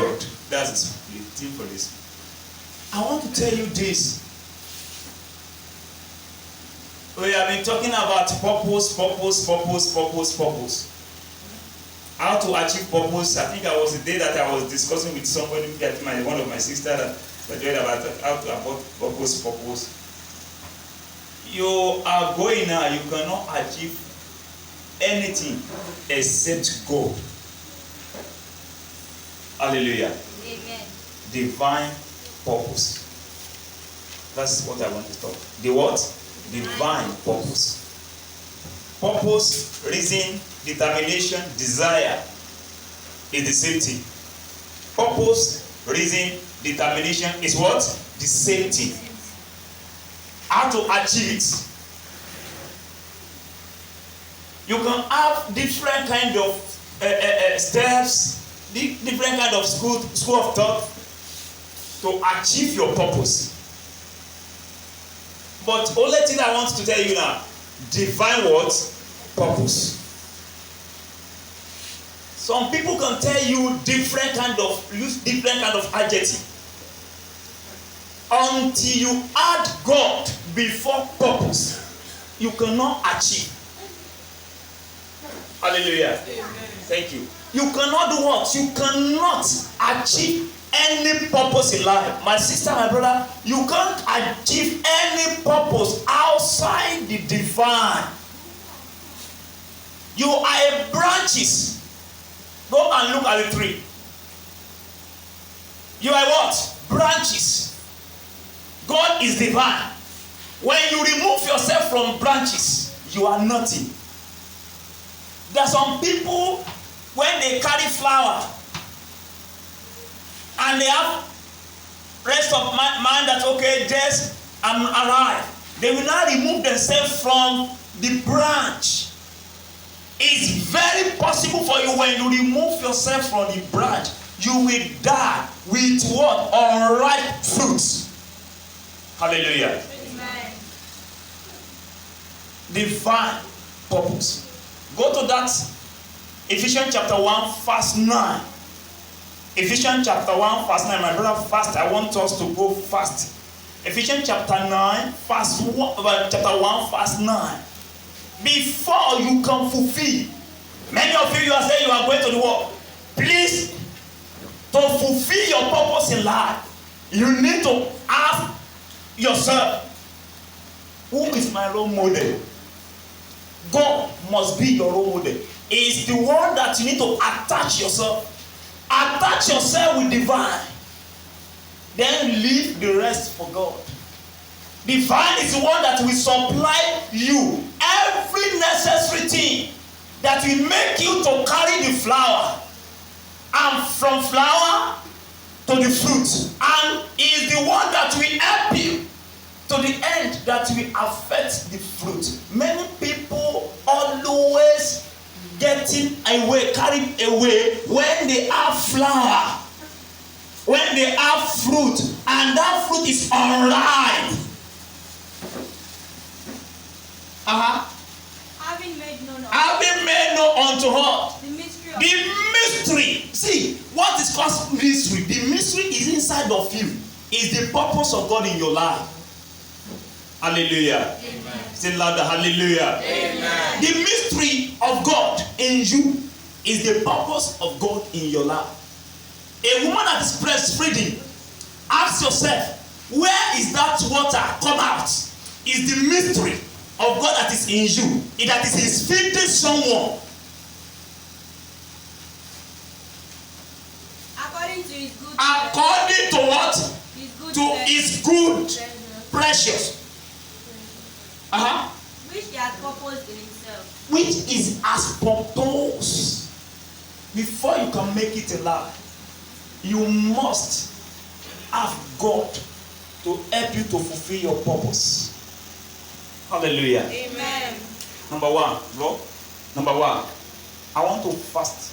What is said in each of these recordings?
God. That's the thing for this. I want to tell you this. We have been talking about purpose. How to achieve purpose. I think I was the day that I was discussing with somebody, one of my sisters, that about how to about purpose. You are going now, you cannot achieve anything except God. Hallelujah. Amen. Divine purpose. That's what I want to talk. The what? Divine purpose. Purpose, reason, determination, desire is the same thing. Purpose, reason, determination is what? The same thing. How to achieve it? You can have different kind of steps, different kind of school of thought to achieve your purpose. But only thing I want to tell you now, divine what? Purpose. Some people can tell you use different kind of adjective. Until you add God before purpose, you cannot achieve. Hallelujah. Amen. Thank you. You cannot do what? You cannot achieve any purpose in life. My sister, my brother, you can't achieve any purpose outside the divine. You are branches. Go and look at the tree. You are what? Branches. God is divine. When you remove yourself from branches, you are nothing. There are some people, when they carry flower and they have rest of mind that, okay, just I'm alive, they will not remove themselves from the branch. It's very possible for you, when you remove yourself from the branch, you will die with what? Unripe fruits. Hallelujah. Amen. Divine purpose. Go to that Ephesians chapter 1 verse 9. Ephesians chapter 1 verse 9. My brother, fast. I want us to go fast. Ephesians chapter 9 verse 1, chapter 1 verse 9. Before you can fulfill, many of you are saying you are going to the work. Please, to fulfill your purpose in life, you need to ask yourself, who is my role model? God must be your role model. It's the one that you need to attach yourself. Attach yourself with divine. Then leave the rest for God. Divine is the one that will supply you every necessary thing that will make you to carry the flower, and from flower to the fruit, and is the one that will help you to the end that will affect the fruit. Many people always getting away, carried away when they have flower, when they have fruit, and that fruit is unripe. Having made known unto her the mystery. The mystery. See, what is called mystery? The mystery is inside of you. Is the purpose of God in your life. Hallelujah. Amen. Say louder, hallelujah. Amen. The mystery of God in you is the purpose of God in your life. A woman that is breastfeeding, ask yourself, where is that water come out? Is the mystery of God that is in you, that is feeding someone. According to his good. According to what? His good. To his good, precious. Which he has purposed in himself. Which is as purpose. Before you can make it alive, you must have God to help you to fulfill your purpose. Hallelujah. Amen. Number one, bro. Number one, I want to fast.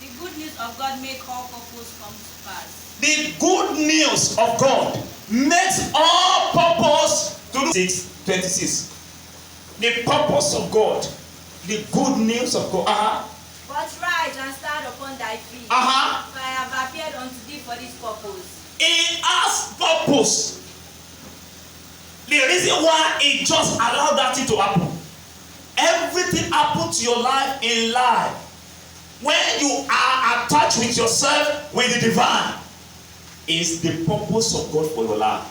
The good news of God make all purpose come to pass. The good news of God makes all purpose to do. 6:26. The purpose of God, the good news of God. But rise and stand upon thy thy feet. Uh-huh. For I have appeared unto thee for this purpose. He has purpose. The reason why he just allowed that thing to happen. Everything happens to your life in life. When you are attached with yourself, with the divine, is the purpose of God for your life.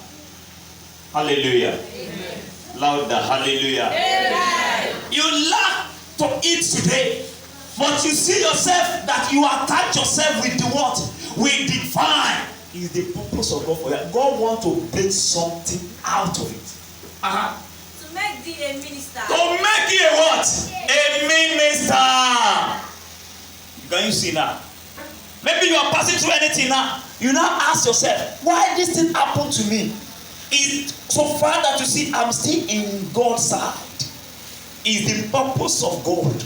Hallelujah. Amen. Louder, hallelujah. Amen. You lack to eat today, but you see yourself that you attach yourself with the what? With the divine. Is the purpose of God for you. God wants to bring something out of it. To make thee a minister. To make you a what? A minister. Can you see now? Maybe you are passing through anything now. You now ask yourself, why this thing happened to me? Is so far that you see I'm still in God's side. Is the purpose of God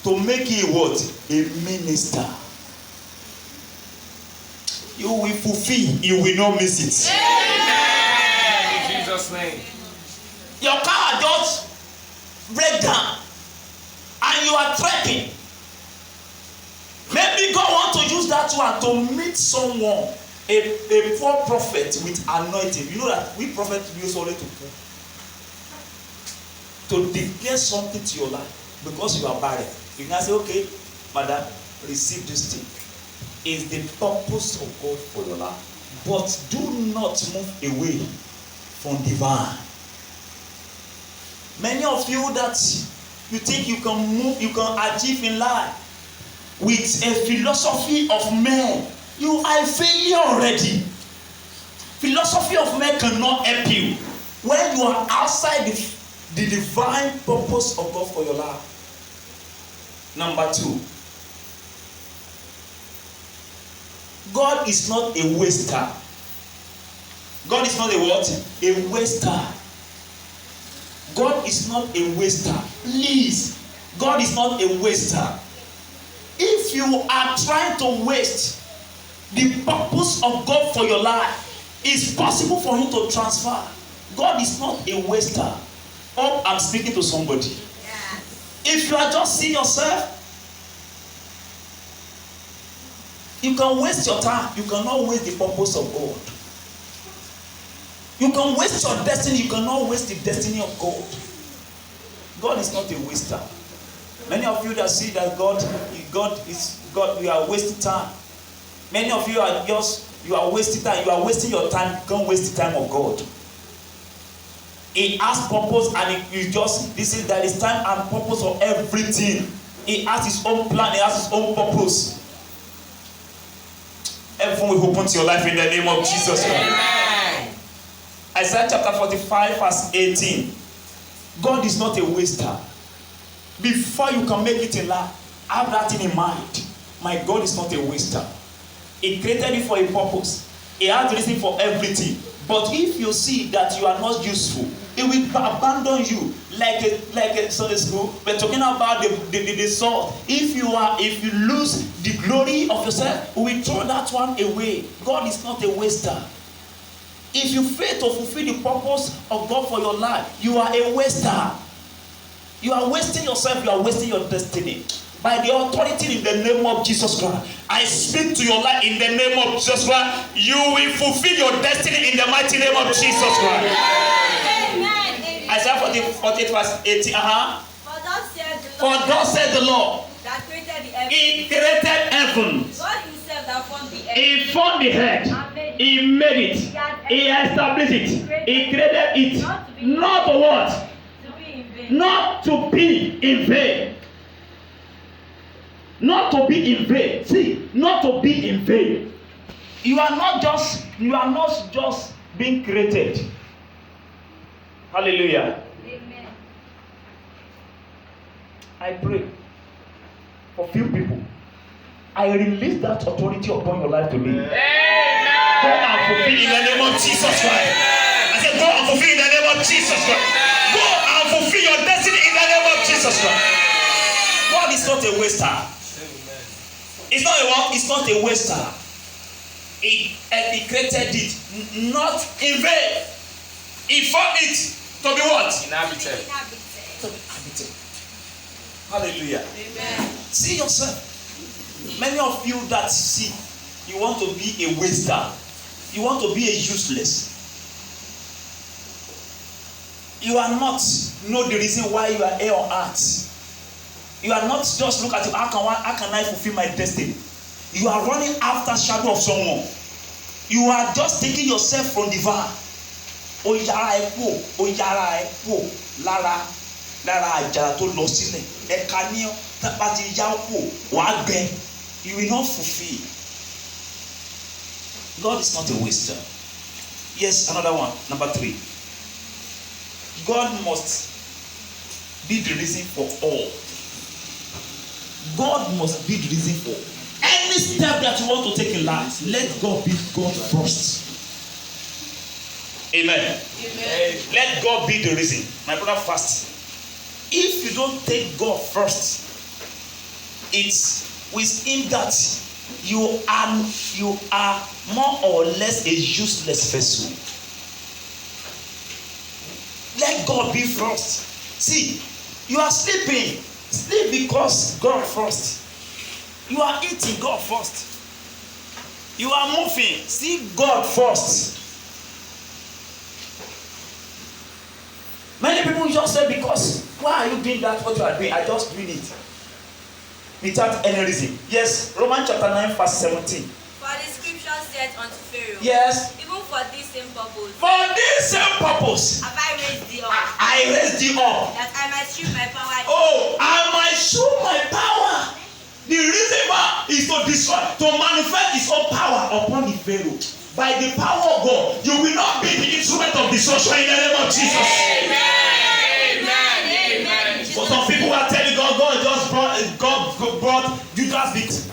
to make you what? A minister. You will fulfill, you will not miss it. Amen. In Jesus' name. Your car just break down and you are trekking. Maybe God want to use that one to meet someone, a poor prophet with anointing. You know that we prophets use only to declare something to your life because you are barren. You can say, okay, madam, receive this thing. Is the purpose of God for your life. But do not move away from divine. Many of you that you think you can move, you can achieve in life with a philosophy of men, you are a failure already. Philosophy of men cannot help you when you are outside the divine purpose of God for your life. Number 2, God is not a waster. God is not a what? A waster. God is not a waster. Please, God is not a waster. If you are trying to waste the purpose of God for your life, it's possible for him to transfer. God is not a waster. Oh, I'm speaking to somebody. Yes. If you are just seeing yourself, you can waste your time. You cannot waste the purpose of God. You can waste your destiny. You cannot waste the destiny of God. God is not a waster. Many of you that see that God, you are wasting time. Many of you are wasting time. You are wasting your time. You can't waste the time of God. He has purpose, and there is time and purpose for everything. He has his own plan. He has his own purpose. Everyone will open to your life in the name of Jesus. Amen. Isaiah chapter 45 verse 18. God is not a waster. Before you can make it in life, have that thing in mind. My God is not a waster. He created you for a purpose. He has a reason for everything. But if you see that you are not useful, it will abandon you like a Sunday school. We're talking about the sword. If you lose the glory of yourself, we will throw that one away. God is not a waster. If you fail to fulfill the purpose of God for your life, you are a waster. You are wasting yourself. You are wasting your destiny. By the authority in the name of Jesus Christ, I speak to your life in the name of Jesus Christ. You will fulfill your destiny in the mighty name of Jesus Christ. Amen. Isaiah 48 verse 18. For thus said the Lord, that created the heaven. He created heaven. God himself that formed the earth. He formed the earth. He made it. He established it. He created it. Not to what? To be in vain. Not to be in vain. Not to be in vain. See, not to be in vain. You are not just being created. Hallelujah. Amen. I pray for few people. I release that authority upon your life today. Go and fulfill in the name of Jesus Christ. I said, go and fulfill in the name of Jesus Christ. Go and fulfill your destiny in the name of Jesus Christ. God is not a waster. It's not a what? It's not a waster. He created it not in vain. He formed it to be what? Inhabited. To be inhabited. Hallelujah. Amen. See yourself. Many of you that see, you want to be a waster. You want to be a useless. You are not know the reason why you are here on earth. You are not just look at it, how can I fulfill my destiny? You are running after shadow of someone. You are just taking yourself from the van. Ó yára ẹ kúò lára àjàrà tó lọ sílẹ̀. Ẹ̀ka ní tábà ti yá kúò wàá gbẹ. You will not fulfill. God is not a waster. Yes, another one. Number 3. God must be the reason for all. God must be the reason for any step that you want to take in life. Let God be God first. Amen. Amen. Let God be the reason. My brother, first. If you don't take God first, it's with Him that you are more or less a useless vessel. Let God be first. See, you are sleeping. Sleep because God first. You are eating, God first. You are moving. See God first. Many people just say, because why are you doing that? What you are doing? I just doing it without any reason. Yes, Romans chapter 9 verse 17. For the scripture said unto Pharaoh, yes, even for this same purpose, have I raised thee up, I raised thee up, that I might shew my power. Oh, I might show my power. The reason why is to destroy, to manifest His own power upon the Pharaoh. By the power of God, you will not be the instrument of destruction in the name of Jesus. Amen. Amen. Amen. For some people are telling God just brought Judas victim.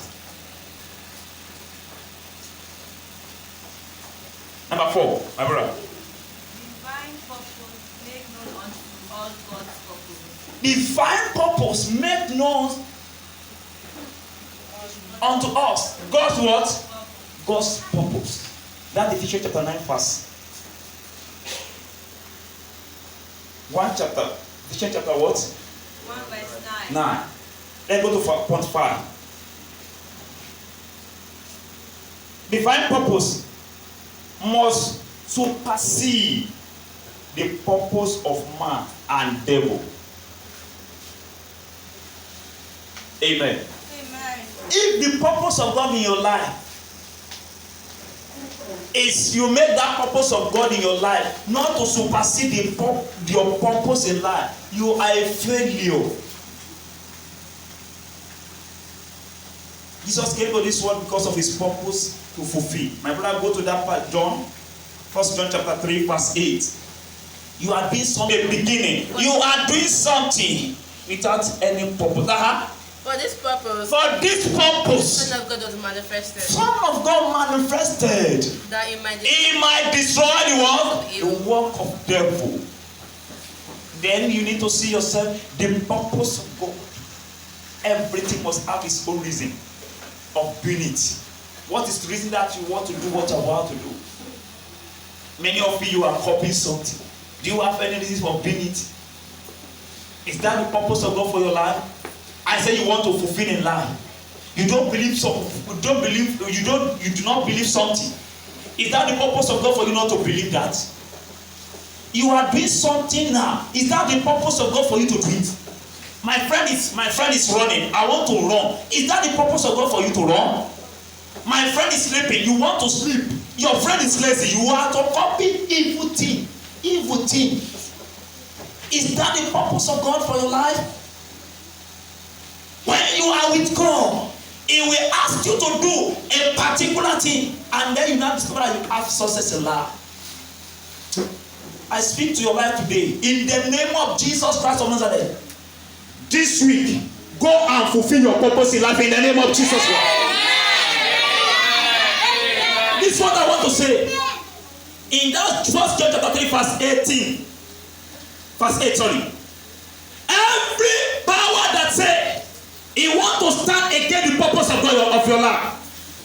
Number 4, my brother. Divine purpose make known unto all God's purpose. Divine purpose make known unto us. God's what? God's purpose. That's Ephesians chapter 9 verse 1 chapter. Ephesians chapter what? 1 verse 9. 9. Let's go to point 5. Divine purpose must supersede the purpose of man and devil. Amen. Amen. If the purpose of God in your life is you make that purpose of God in your life not to supersede your purpose in life, you are a failure. Jesus came to this world because of His purpose to fulfill. My brother, go to that part, John, 1 John chapter 3 verse 8. You are doing something in the beginning. You are doing something without any purpose. For this purpose, the Son of God was manifested. Son of God manifested. That He might destroy the work. The work of devil. Then you need to see yourself the purpose of God. Everything must have its own reason of doing it. What is the reason that you want to do what you want to do? Many of you are copying something. Do you have any reason for doing it? Is that the purpose of God for your life? I say you want to fulfill in life. You don't believe so. You do not believe something. Is that the purpose of God for you not to believe that? You are doing something now. Is that the purpose of God for you to do it? My friend is running. I want to run. Is that the purpose of God for you to run? My friend is sleeping. You want to sleep. Your friend is lazy. You are to copy evil thing. Evil thing. Is that the purpose of God for your life? When you are with God, He will ask you to do a particular thing, and then you now discover that you have success in life. I speak to your life today in the name of Jesus Christ of Nazareth. This week, go and fulfill your purpose in life in the name of Jesus Christ. This is what I want to say. In that 1 John chapter 3 verse 18, verse 8, sorry. Every power that says he want to stand against the purpose of God of your life,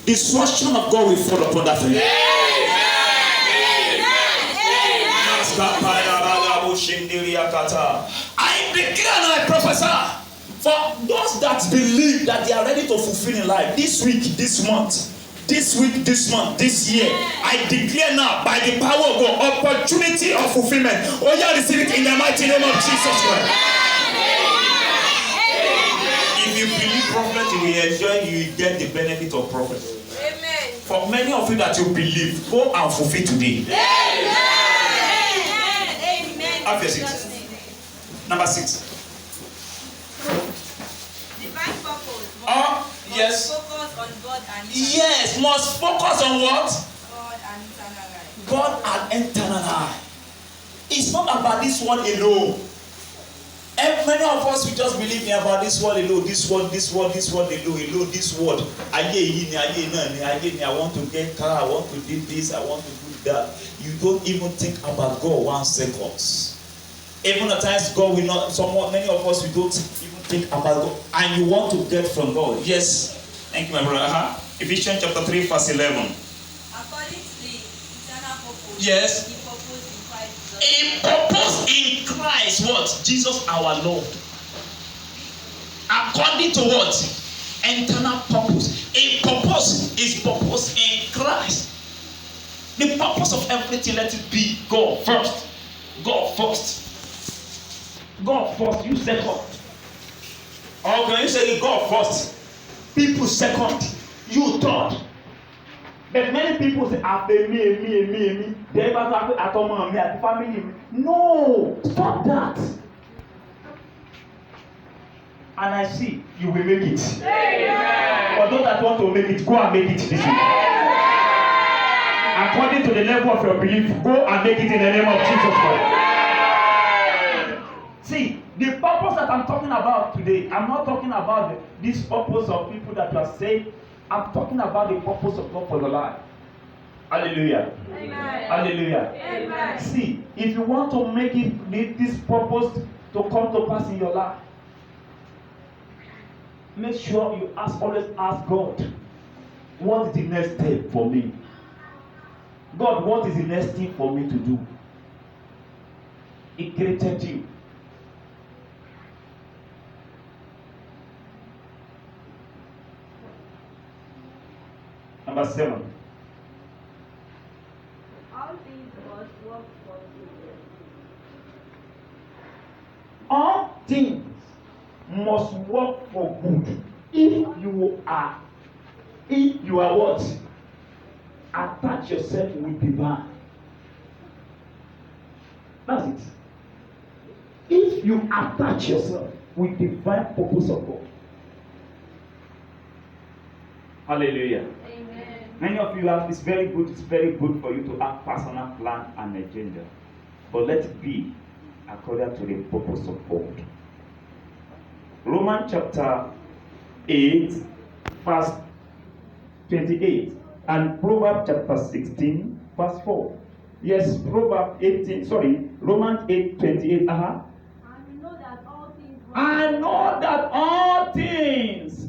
the destruction of God will fall upon that thing. I declare and I prophesy For those that believe that they are ready to fulfill in life, this week, this month, this year, I declare now by the power of God, opportunity of fulfillment. Oh, yeah, receive it in the mighty name of Jesus Christ. If you believe prophet, you will enjoy, you will get the benefit of prophet. Amen. For many of you that you believe, go and fulfill today. Amen. Have your seat. Number 6. Divine purpose. Yes. Focus on God and Yes, must focus on what? God and eternal life. God and eternal life. It's not about this one alone. And many of us we just believe about this one alone, this one alone, this word. I want to get car, I want to do this, I want to do that. You don't even think about God 1 second. Even at times God will not. Many of us we don't even think about God, and you want to get from God. Yes, thank you, my brother. Ephesians chapter 3, verse 11. According to the eternal purpose. Yes. The purpose in Christ. A purpose in Christ, what? Jesus our Lord. According to what? Eternal purpose. A purpose is purpose in Christ. The purpose of everything, let it be God first. God first. God first, you second. Or can you say God first? People second, you third. But many people say, after me. They ever talk at home, me, at the family. No, stop that. And I see you will make it. Amen. For those that want to make it, go and make it this week. According to the level of your belief, go and make it in the name of Jesus Christ. See, the purpose that I'm talking about today, I'm not talking about this purpose of people that are saved. I'm talking about the purpose of God for your life. Hallelujah. Amen. Hallelujah. Amen. See, if you want to make this purpose to come to pass in your life, make sure you always ask God, what is the next step for me? God, what is the next thing for me to do? He created you. Number 7. All things must work for you. All things must work for good if you are what? Attach yourself with divine. That's it. If you attach yourself with divine purpose of God. Hallelujah. Amen. Many of you have, it's very good for you to have personal plan and agenda. But let it be according to the purpose of God. Romans chapter 8, verse 28. And Proverbs chapter 16, verse 4. Yes, Romans 8, 28. I know that all things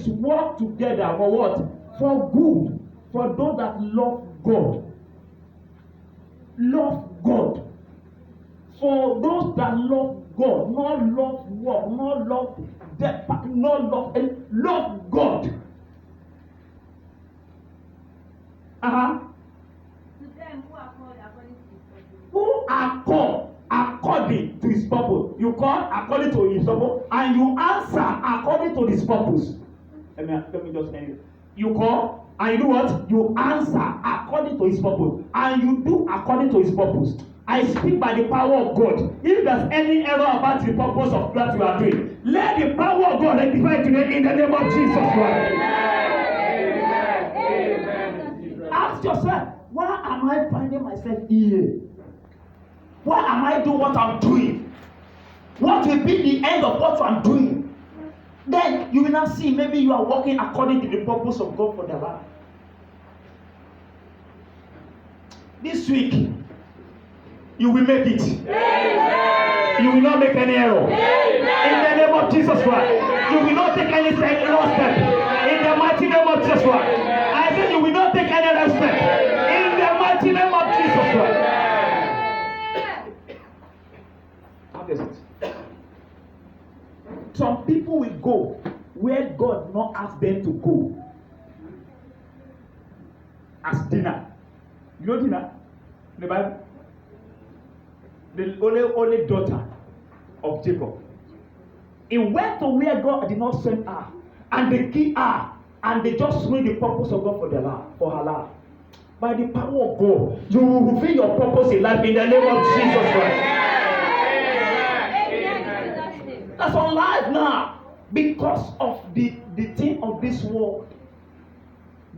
work together for what? For good. For those that love God. Love God. For those that love God. Not love work. Not love death. Not love. Love God. To them who are called according to his purpose. Who are called according to his purpose. You call according to his purpose, and you answer according to his purpose. Let me just tell you. You call and you do what? You answer according to his purpose, and you do according to his purpose. I speak by the power of God. If there's any error about the purpose of what you are doing, let the power of God rectify today in the name of Jesus Christ. Amen. Ask yourself, why am I finding myself here? Why am I doing what I'm doing? What will be the end of what I'm doing? Then you will not see, maybe you are working according to the purpose of God for their life. This week, you will make it. Amen. You will not make any error. Amen. In the name of Jesus Christ. You will not take any wrong step. In the mighty name of Jesus Christ. I said you will not take any wrong step. In the mighty name of Jesus Christ. did not ask them to go as dinner. You know dinner? In the Bible? The only daughter of Jacob. He went to where God did not send her, and they killed her, and they just ruined the purpose of God for their life, for her life. By the power of God, you will fulfill your purpose in life in the name of Jesus Christ. That's on life now. Because of the thing of this world,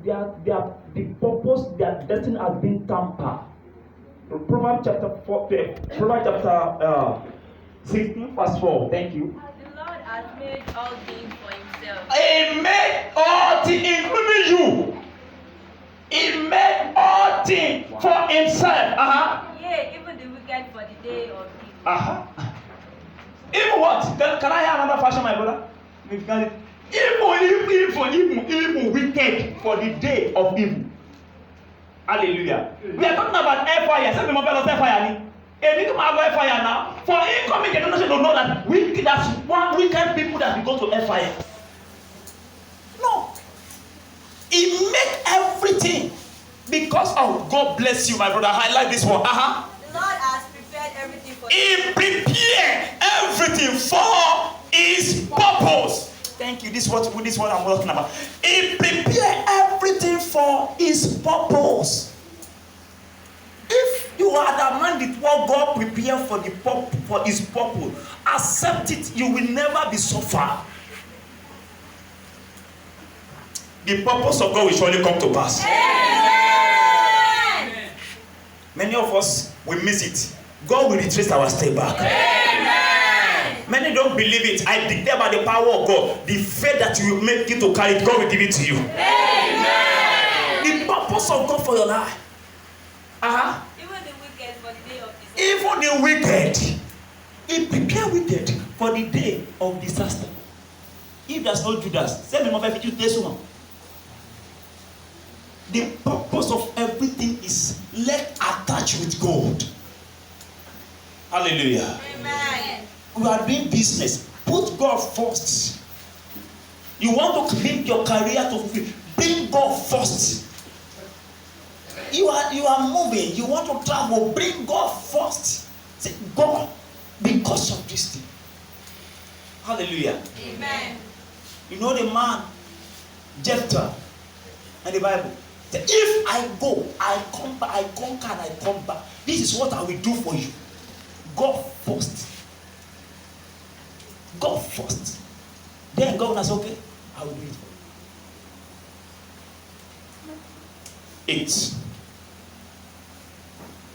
the purpose, their destiny has been tampered. Proverbs chapter 16 verse 4. Thank you. The Lord has made all things for himself. He made all things, including you. He made all things for himself. Yea, even the wicked for the day of evil. Even what? Can I hear another fashion, my brother? Even wicked for the day of evil. Hallelujah. We are talking about fire. Some people don't say fire. If you have fire now, for incoming generation to know that that's one wicked people that we go to fire. No. He make everything because of God bless you, my brother. Highlight this one. The Lord has prepared everything for He prepared everything for his purpose. Thank you. This is what I'm talking about. He prepared everything for his purpose. If you are the man with what God prepared for his purpose, accept it. You will never be suffer. The purpose of God will surely come to pass. Amen. Many of us will miss it. God will retrace our step back. Amen. Many don't believe it. I declare by the power of God, the faith that you will make it to carry it, God will give it to you. Amen. The purpose of God for your life. Even the wicked for the day of disaster. Even the wicked. He prepared wicked for the day of disaster. If there's no Judas, send me if you this one. The purpose of everything is let attach with God. Hallelujah. Amen. We are doing business. Put God first. You want to bring your career to fulfill. Bring God first. You are moving. You want to travel. Bring God first. Say, God, because of this thing. Hallelujah. Amen. You know the man, Jephthah, in the Bible. If I go, I come back, I conquer and I come back. This is what I will do for you. God first. God first. Then God will say, okay, I will do it for you. 8.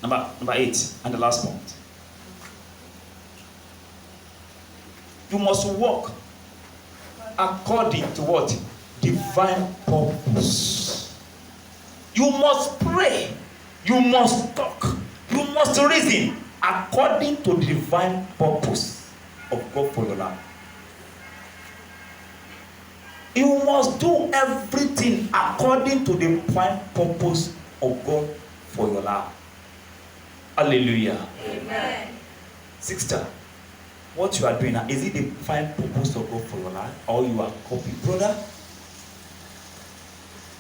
Number 8, and the last point. You must walk according to what? Divine purpose. You must pray. You must talk. You must reason according to the divine purpose of God for your life. You must do everything according to the divine purpose of God for your life. Hallelujah. Amen. Sister, what you are doing now, is it the divine purpose of God for your life, or you are copying? Brother,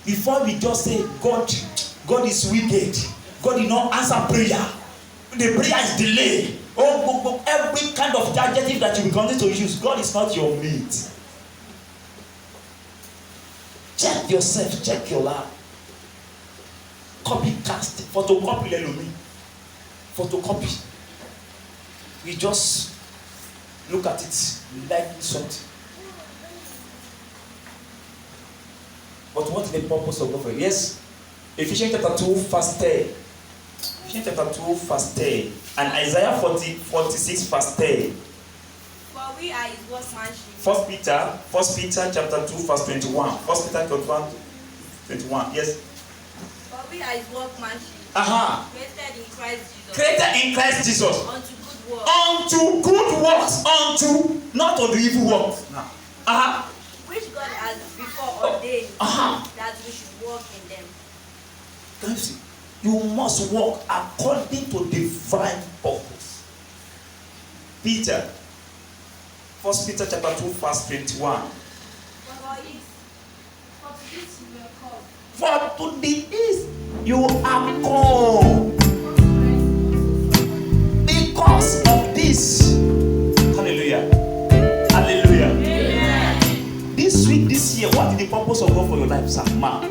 before we just say God is wicked, God did not answer prayer, the prayer is delayed, every kind of adjective that you will continue to use, God is not your mate. Check yourself, check your life. Copycast, photocopy lelomi, photocopy. We just look at it like something. But what is the purpose of God for you? Yes, Ephesians chapter 2 verse 10. Ephesians chapter 2 verse 10 and Isaiah 46 verse 10. For we are his workmanship. First Peter chapter 2 verse 21. First Peter chapter 21. Yes. For we are his workmanship. Created in Christ Jesus. Created in Christ Jesus. Unto good works. Unto good works. Unto not unto evil works. Which God has before ordained that we should walk in them. Can you see? You must walk according to divine purpose. Peter, 1 Peter chapter 2 verse 21. to the east. You are called. Because of this. Hallelujah. Hallelujah. Amen. This week, this year, what is the purpose of God for your life, sir? Man.